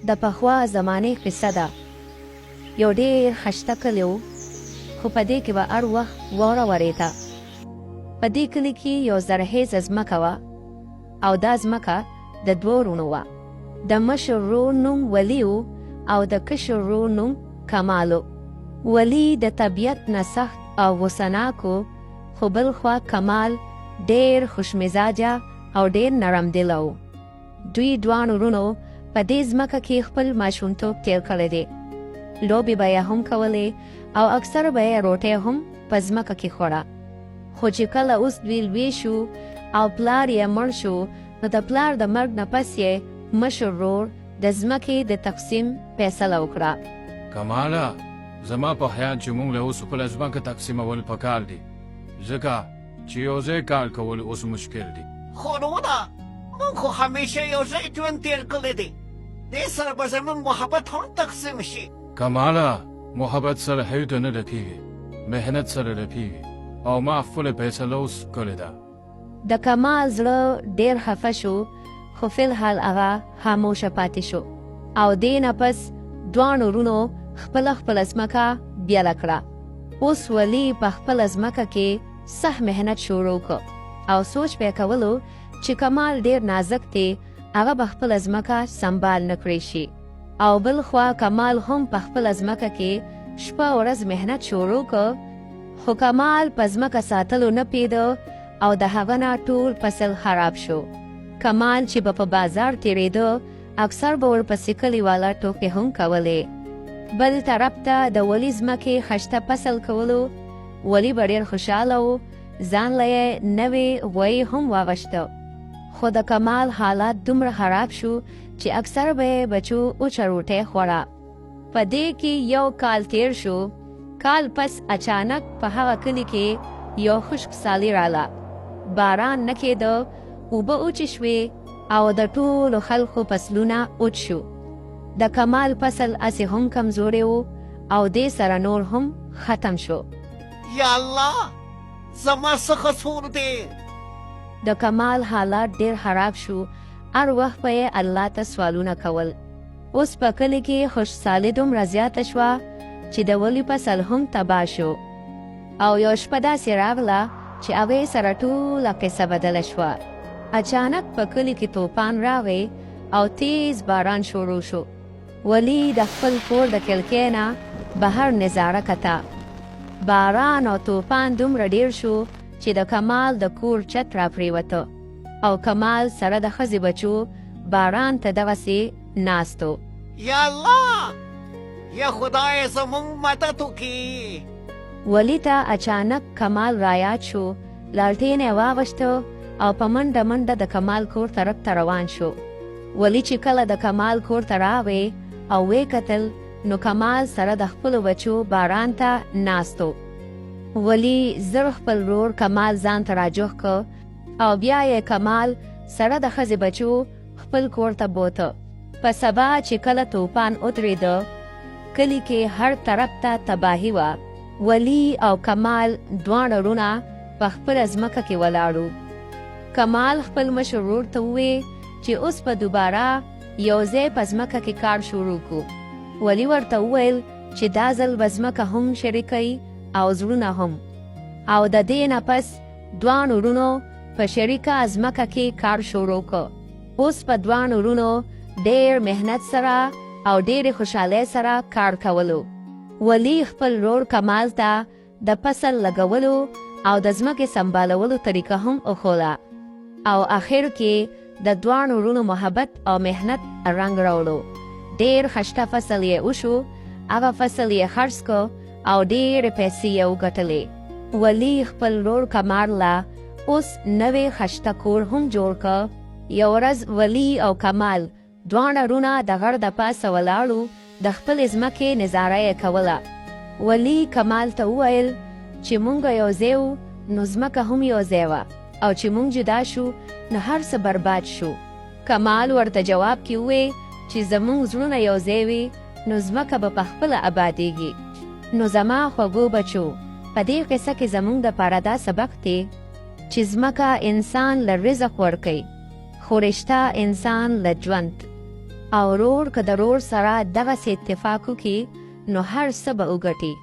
د پخوا زمانې قصه ده. یو ډېر خشته کلی و، خو په دې کې به هر وخت واوره ورېده. په دې کلي کې یو زرهیزه ځمکه وه، او دا ځمکه د دوو وروڼو وه. د مشر ورور نوم ولي و او د کشر ورور نوم کمال و. ولي د طبیعت نه سخت او غوسهناک و، خو بل خوا کمال ډېر خوشمزاجه او ډېر نرم دله و. دوی دواړو وروڼو په دې ځمکه کې خپل ماشومتوب تېر کړی دی. لوبې به یې هم کولې او اکثر به یې روټۍ هم په ځمکه کې خوړه. خو چې کله اوس دوی لوی شو او پلار یې مړ شو، نو د پلار د مرګ نه پس یې مشر ورور د ځمکې د تقسیم فیصله وکړه. کماله، زما په خیال چې موږ له اوس خپله ځمکه تقسیمول پکار دي، ځکه چې یو ځای کار کول اوس مشکل دي. خو وروڼه، موږ خو همیشه یو ځای ژوند تېر کړی دی، دې سره به زموږ محبت هم تقسیم شي. کماله، محبت سره هیڅ نه رپېږي، محنت سره رپېږي، او ما خپله فیصله اوس کړې ده. د کمال زړه ډېر خفه شو، خو فلحال هغه خاموشه پاتې شو. او دې نه پس دواړو وروڼو خپله ځمکه بیله کړه. اوس ولي په خپله ځمکه کې سخت محنت شروع کړ، او سوچ به یې کولو چې کمال ډېر نازک دی، هغه به خپله ځمکه سنبال نه کړی شي. او بل خوا کمال هم په خپله ځمکه کې شپه ورځ محنت شروع کړ، خو کمال په ځمکه ساتلو نه پوهېده او د هغه نه ټول فصل خراب شو. کمال چې به په بازار تېرېده، اکثر به ورپسې کلیواله ټوکې هم کولې. بل طرف ته د ولي ځمکې خشته فصل کولو، ولي به ډېر خوشحاله و، ځان له یې نوې غویی هم واغشته. خو د کمال حالات دومره خراب شو چې اکثر به یې بچو اوچه روټۍ خوړه. په دې کې یو کال تېر شو. کال پس اچانک په هغه کلي کې یو خشک سالي راله. باران نه کېده، اوبه اوچې شوې او د ټولو خلکو فصلونه اوچ شو. د کمال فصل هسې هم کمزوری و او دې سره نور هم ختم شو. یا الله، زما څه قصور دی؟ د کمال حالات ډېر خراب شو. هر وخت به یې الله ته سوالونه کول. اوس په کلي کې خوشحالي دومره زیاته شوه چې د ولي فصل هم تباه شو. او یو شپه داسې راغله چې هغې سره ټوله قصه بدله شوه. اچانک په کلي کې توپان راغی او تیز باران شروع شو. ولي د خپل کور د کړکۍ نه بهر نظاره کته. باران او توپان دومره ډېر شو چې د کمال د کور چت را پرېوته، او کمال سره د ښځې بچو باران ته دغسې ناست و. یا الله، یا خدای زموږ مدد وکړي. ولي ته اچانک کمال رایاد شو. لالټین یې واغشته او په منډه منډه د کمال کور طرف ته روان شو. ولي چې کله د کمال کور ته راغی او ویې کتل، نو کمال سره د خپلو بچو باران ته ناست و. ولي زر خپل ورور کمال ځان ته راجوخ کړ، او بیا یې کمال سره د ښځې بچو خپل کور ته بوته. په سبا چې کله توپان ودرېده، کلي کې هر طرف ته تباهي وه. ولي او کمال دواړه وروڼه په خپله ځمکه کې ولاړو. کمال خپل مشر ورور ته وویل چې اوس به دوباره یو ځای په ځمکه کې کار شروع کړو. ولي ورته وویل چې دا ځل به ځمکه هم شریکوي او زړونه هم. او د دې نه پس دواړو وروڼو په شریکه ځمکه کې کار شروع کړ. اوس په دواړو وروڼو ډېر محنت سره او ډېرې خوشحالۍ سره کار کولو. ولي خپل ورور کمال ته د فصل لګولو او د ځمکې سنبالولو طریقه هم وښوله. او آخر کې د دواړو وروڼو محبت او محنت رنګ راوړو. ډېر خشته فصل یې وشو. هغه فصل یې خرڅ کړ او ډېرې پیسې یې وګټلې. ولي خپل ورور کمال له اوس نوې خشته کور هم جوړ کړ. یو ورځ ولي او کمال دواړه وروڼه د غر د پاسه ولاړو، د خپلې ځمکې نظاره یې کوله. ولي کمال ته وویل چې مونږ یو ځای وو، نو ځمکه هم یو ځای وه، او چې مونږ جدا شو نو هر څه برباد شو. کمال ورته جواب کې وویل چې زمونږ زړونه یو ځای وي، نو ځمکه به پخپله ابادېږي. نو زما خوږو بچو، په دې قصه کې زمونږ دپاره دا سبق دی چې ځمکه انسان له رزق ورکوي، خو رشته انسان له ژوند. او رور که د رور سره دغسې اتفاق وکړي نو هر څه به وګټي